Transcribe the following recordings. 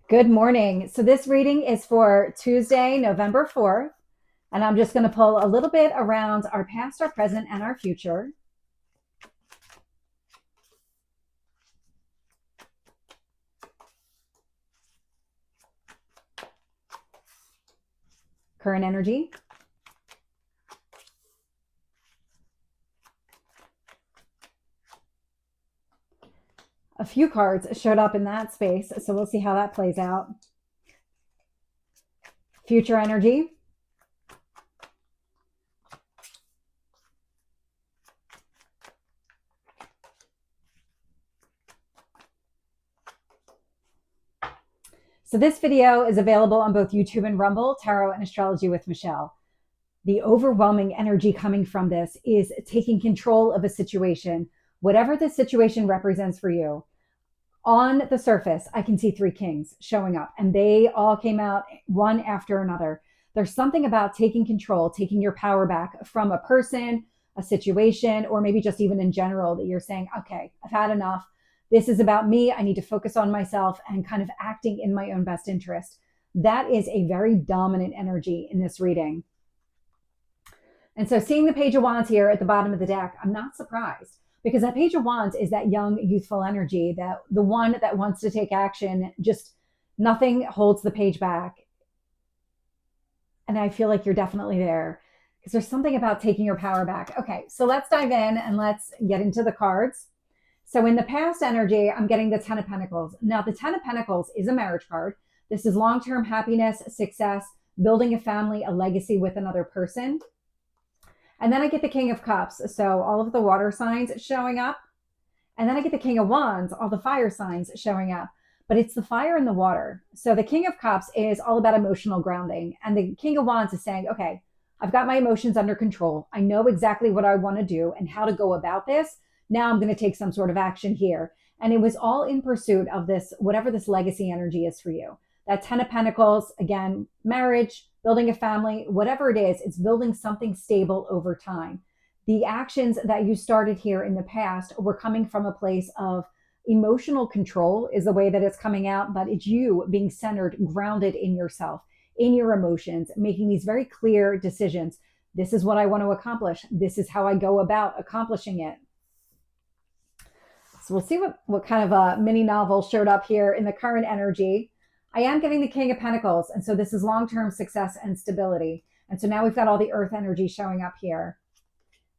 Good morning. So this reading is for Tuesday, November 4th, and I'm just going to pull a little bit around our past, our present, and our future. Current energy. A few cards showed up in that space, so we'll see how that plays out. Future energy. So this video is available on both YouTube and Rumble, Tarot and Astrology with Michelle. The overwhelming energy coming from this is taking control of a situation, whatever the situation represents for you. On the surface, I can see three kings showing up, and they all came out one after another. There's something about taking control, taking your power back from a person, a situation, or maybe just even in general, that you're saying, okay, I've had enough. This is about me. I need to focus on myself and kind of acting in my own best interest. That is a very dominant energy in this reading. And so seeing the Page of Wands here at the bottom of the deck, I'm not surprised, because that Page of Wands is that young, youthful energy, that the one that wants to take action. Just nothing holds the page back. And I feel like you're definitely there, because there's something about taking your power back. Okay, so let's dive in and let's get into the cards. So in the past energy, I'm getting the Ten of Pentacles. Now, the Ten of Pentacles is a marriage card. This is long-term happiness, success, building a family, a legacy with another person. And then I get the King of Cups. So all of the water signs showing up. And then I get the King of Wands, all the fire signs showing up. But it's the fire and the water. So the King of Cups is all about emotional grounding. And the King of Wands is saying, okay, I've got my emotions under control. I know exactly what I want to do and how to go about this. Now I'm going to take some sort of action here. And it was all in pursuit of this, whatever this legacy energy is for you. That Ten of Pentacles, again, marriage, building a family, whatever it is, it's building something stable over time. The actions that you started here in the past were coming from a place of emotional control, is the way that it's coming out, but it's you being centered, grounded in yourself, in your emotions, making these very clear decisions. This is what I want to accomplish. This is how I go about accomplishing it. So we'll see what kind of a mini novel showed up here in the current energy. I am getting the King of Pentacles. And so this is long-term success and stability. And so now we've got all the earth energy showing up here.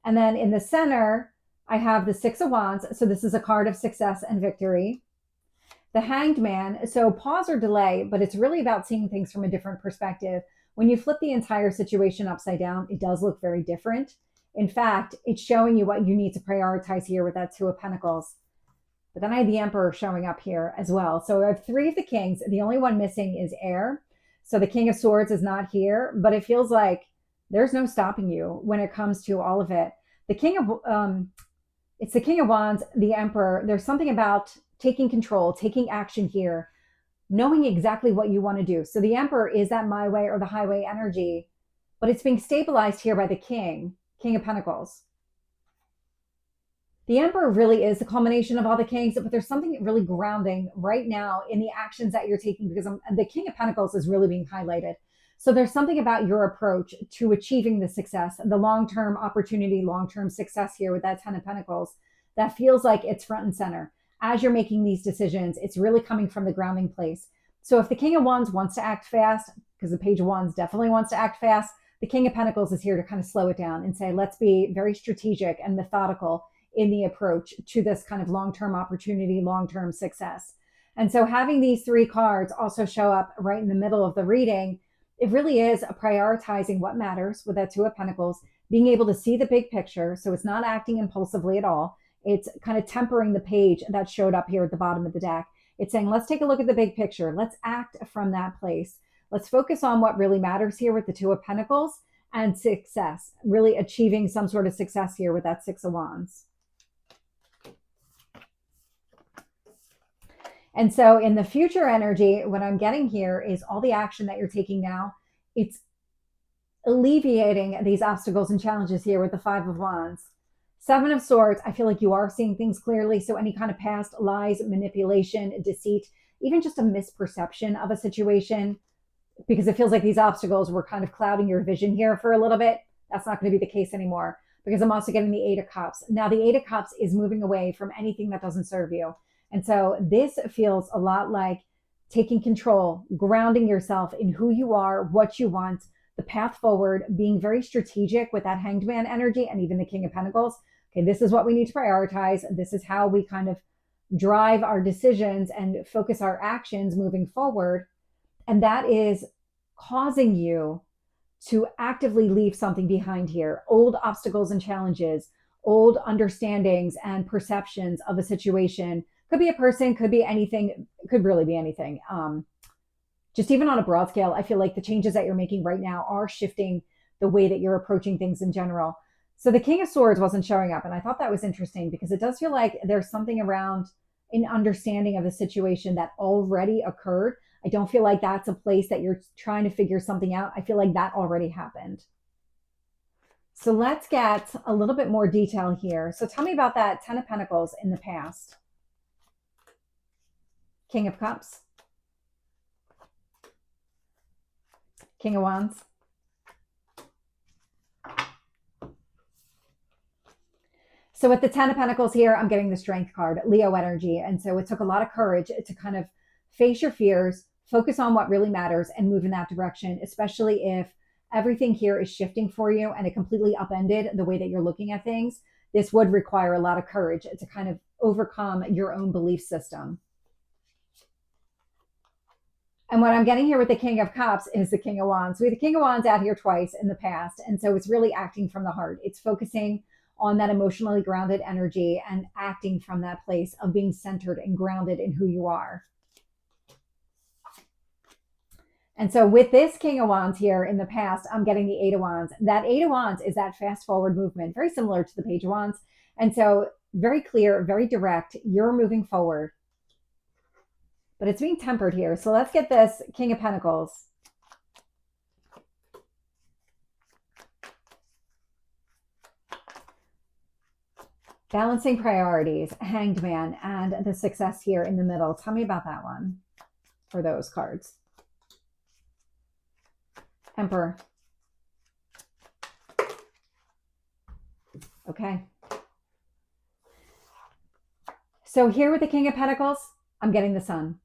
And then in the center, I have the Six of Wands. So this is a card of success and victory. The Hanged Man. So pause or delay, but it's really about seeing things from a different perspective. When you flip the entire situation upside down, it does look very different. In fact, it's showing you what you need to prioritize here with that Two of Pentacles. But then I have the Emperor showing up here as well. So I have three of the kings. The only one missing is air. So the King of Swords is not here, but it feels like there's no stopping you when it comes to all of it. The King of, it's the King of Wands, the Emperor. There's something about taking control, taking action here, knowing exactly what you want to do. So the Emperor is that my way or the highway energy, but it's being stabilized here by the King of Pentacles. The Emperor really is the culmination of all the kings, but there's something really grounding right now in the actions that you're taking, because the King of Pentacles is really being highlighted. So there's something about your approach to achieving the success, the long-term opportunity, long-term success here with that Ten of Pentacles, that feels like it's front and center. As you're making these decisions, it's really coming from the grounding place. So if the King of Wands wants to act fast, because the Page of Wands definitely wants to act fast, the King of Pentacles is here to kind of slow it down and say, let's be very strategic and methodical in the approach to this kind of long-term opportunity, long-term success. And so having these three cards also show up right in the middle of the reading, it really is prioritizing what matters with that Two of Pentacles, being able to see the big picture. So it's not acting impulsively at all. It's kind of tempering the page that showed up here at the bottom of the deck. It's saying, let's take a look at the big picture. Let's act from that place. Let's focus on what really matters here with the Two of Pentacles and success, really achieving some sort of success here with that Six of Wands. And so in the future energy, what I'm getting here is all the action that you're taking now. It's alleviating these obstacles and challenges here with the Five of Wands. Seven of Swords, I feel like you are seeing things clearly. So any kind of past lies, manipulation, deceit even just a misperception of a situation, because it feels like these obstacles were kind of clouding your vision here for a little bit. That's not going to be the case anymore, because I'm also getting the Eight of Cups. Now, the Eight of Cups is moving away from anything that doesn't serve you. And so this feels a lot like taking control, grounding yourself in who you are, what you want, the path forward, being very strategic with that Hanged Man energy and even the King of Pentacles. Okay, this is what we need to prioritize. This is how we kind of drive our decisions and focus our actions moving forward. And that is causing you to actively leave something behind here. Old obstacles and challenges, old understandings and perceptions of a situation. Could be a person, could be anything, could really be anything. Just even on a broad scale, I feel like the changes that you're making right now are shifting the way that you're approaching things in general. So the King of Swords wasn't showing up. And I thought that was interesting, because it does feel like there's something around an understanding of the situation that already occurred. I don't feel like that's a place that you're trying to figure something out. I feel like that already happened. So let's get a little bit more detail here. So tell me about that Ten of Pentacles in the past. King of Cups. King of Wands. So with the Ten of Pentacles here, I'm getting the Strength card, Leo energy. And so it took a lot of courage to kind of face your fears, focus on what really matters, and move in that direction, especially if everything here is shifting for you and it completely upended the way that you're looking at things. This would require a lot of courage to kind of overcome your own belief system. And what I'm getting here with the King of Cups is the King of Wands. We had the King of Wands out here twice in the past. And so it's really acting from the heart. It's focusing on that emotionally grounded energy and acting from that place of being centered and grounded in who you are. And so with this King of Wands here in the past, I'm getting the Eight of Wands. That Eight of Wands is that fast forward movement, very similar to the Page of Wands. And so very clear, very direct, you're moving forward. But it's being tempered here. So let's get this King of Pentacles. Balancing priorities, Hanged Man, and the Success here in the middle. Tell me about that one, or those cards. Emperor. Okay. So here with the King of Pentacles, I'm getting the Sun.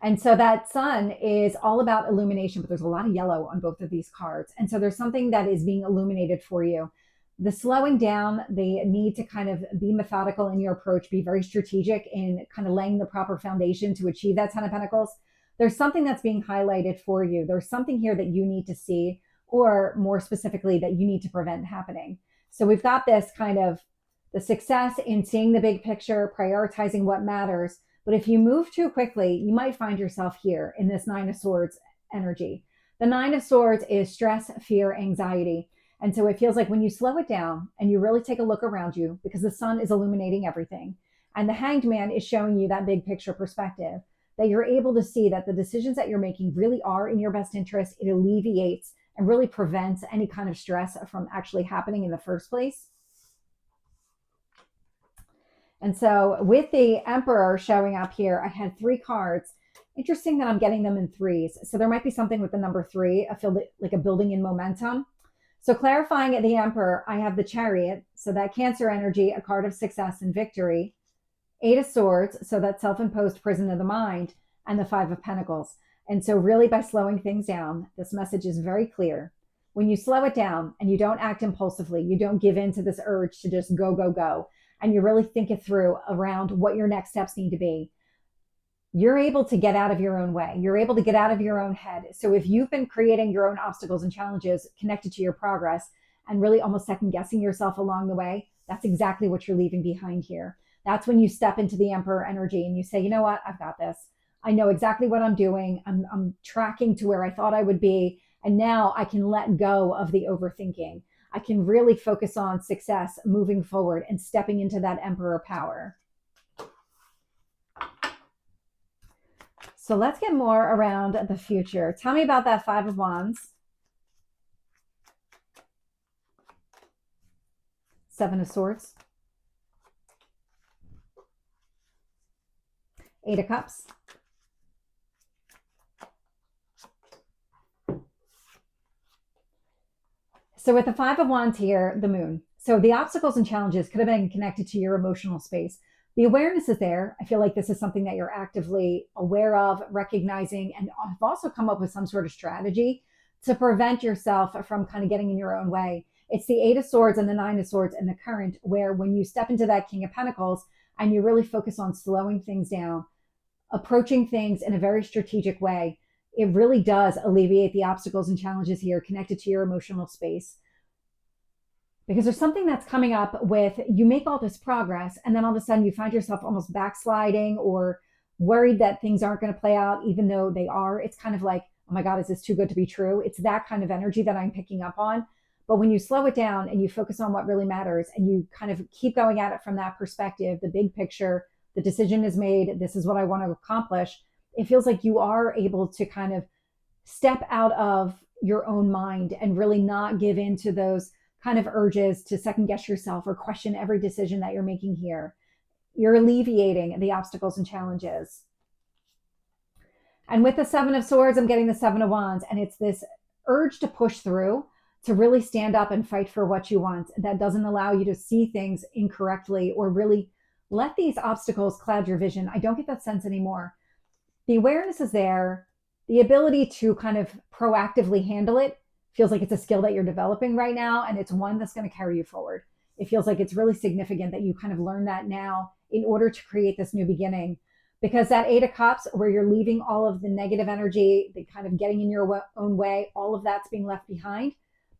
And so that Sun is all about illumination, but there's a lot of yellow on both of these cards. And so there's something that is being illuminated for you. The slowing down, the need to kind of be methodical in your approach, be very strategic in kind of laying the proper foundation to achieve that Ten of Pentacles. There's something that's being highlighted for you. There's something here that you need to see, or more specifically, that you need to prevent happening. So we've got this kind of the success in seeing the big picture, prioritizing what matters. But if you move too quickly, you might find yourself here in this Nine of Swords energy. The Nine of Swords is stress, fear, anxiety. And so it feels like when you slow it down and you really take a look around you, because the Sun is illuminating everything, and the Hanged Man is showing you that big picture perspective, that you're able to see that the decisions that you're making really are in your best interest. It alleviates and really prevents any kind of stress from actually happening in the first place. And so with the Emperor showing up here, I had three cards. Interesting that I'm getting them in threes. So there might be something with the number three. I feel like a building in momentum. So clarifying the Emperor, I have the Chariot. So that Cancer energy, a card of success and victory. Eight of Swords, so that self-imposed prison of the mind, and the Five of Pentacles. And so really by slowing things down, this message is very clear. When you slow it down and you don't act impulsively, you don't give in to this urge to just go, go, go, and you really think it through around what your next steps need to be, you're able to get out of your own way. You're able to get out of your own head. So if you've been creating your own obstacles and challenges connected to your progress and really almost second guessing yourself along the way, that's exactly what you're leaving behind here. That's when you step into the Emperor energy and you say, you know what, I've got this. I know exactly what I'm doing. I'm tracking to where I thought I would be. And now I can let go of the overthinking. I can really focus on success moving forward and stepping into that Emperor power. So let's get more around the future. Tell me about that Five of Wands. Seven of Swords. Eight of Cups. So with the Five of Wands here, the moon. So the obstacles and challenges could have been connected to your emotional space. The awareness is there. I feel like this is something that you're actively aware of, recognizing, and have also come up with some sort of strategy to prevent yourself from kind of getting in your own way. It's the Eight of Swords and the Nine of Swords and the current, where when you step into that King of Pentacles and you really focus on slowing things down, approaching things in a very strategic way, it really does alleviate the obstacles and challenges here connected to your emotional space. Because there's something that's coming up with you make all this progress and then all of a sudden you find yourself almost backsliding or worried that things aren't going to play out even though they are. It's kind of like, oh my God, is this too good to be true? It's that kind of energy that I'm picking up on. But when you slow it down and you focus on what really matters and you kind of keep going at it from that perspective, the big picture, the decision is made, this is what I want to accomplish, it feels like you are able to kind of step out of your own mind and really not give in to those kind of urges to second guess yourself or question every decision that you're making here. You're alleviating the obstacles and challenges. And with the Seven of Swords, I'm getting the Seven of Wands, and it's this urge to push through, to really stand up and fight for what you want. That doesn't allow you to see things incorrectly or really let these obstacles cloud your vision. I don't get that sense anymore. The awareness is there. The ability to kind of proactively handle it feels like it's a skill that you're developing right now, and it's one that's going to carry you forward. It feels like it's really significant that you kind of learn that now in order to create this new beginning. Because that Eight of Cups, where you're leaving all of the negative energy, the kind of getting in your own way, all of that's being left behind.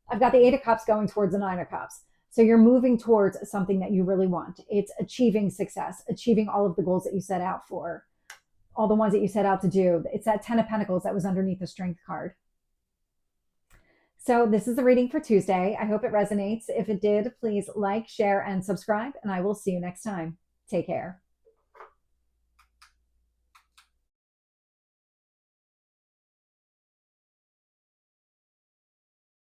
I've got the Eight of Cups going towards the Nine of Cups. So you're moving towards something that you really want. It's achieving success, achieving all of the goals that you set out for, all the ones that you set out to do. It's that Ten of Pentacles that was underneath the Strength card. So this is the reading for Tuesday. I hope it resonates. If it did, please like, share, and subscribe, and I will see you next time. Take care.